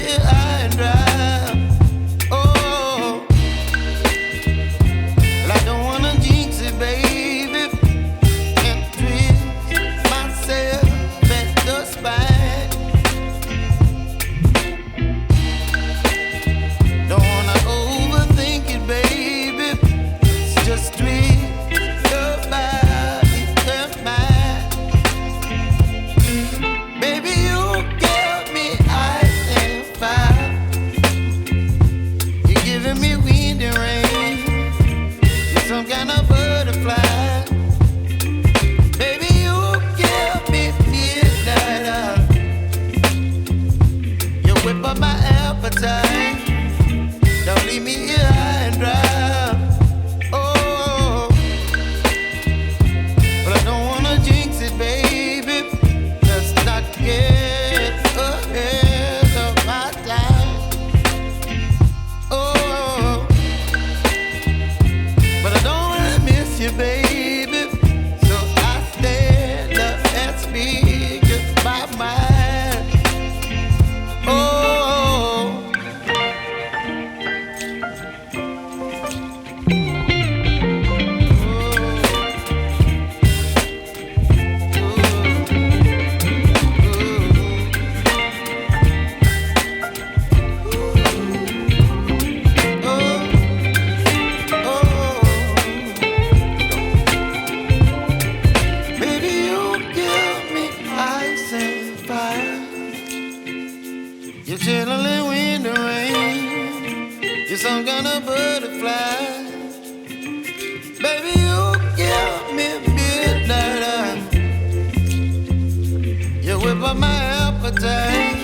here high and dry. Oh, well, I don't wanna jinx it, baby, and twist myself at the spine. Don't wanna overthink it, baby. It's just twist your body and mine. Baby, you give me ice and fire. You're giving me wind and rain. You're some kind of butterfly. Baby, you give me midnight. You whip up my appetite. Don't leave me here high and dry. Oh, but I don't wanna jinx it, baby. Let's not get ahead of my time. Oh, but I don't wanna miss you, baby. So I stand up and speak my mind. Oh. Baby, you give me ice and fire. You're chilling wind and rain. You're some kind of butterfly. Baby, you give me midnight. You whip up my appetite.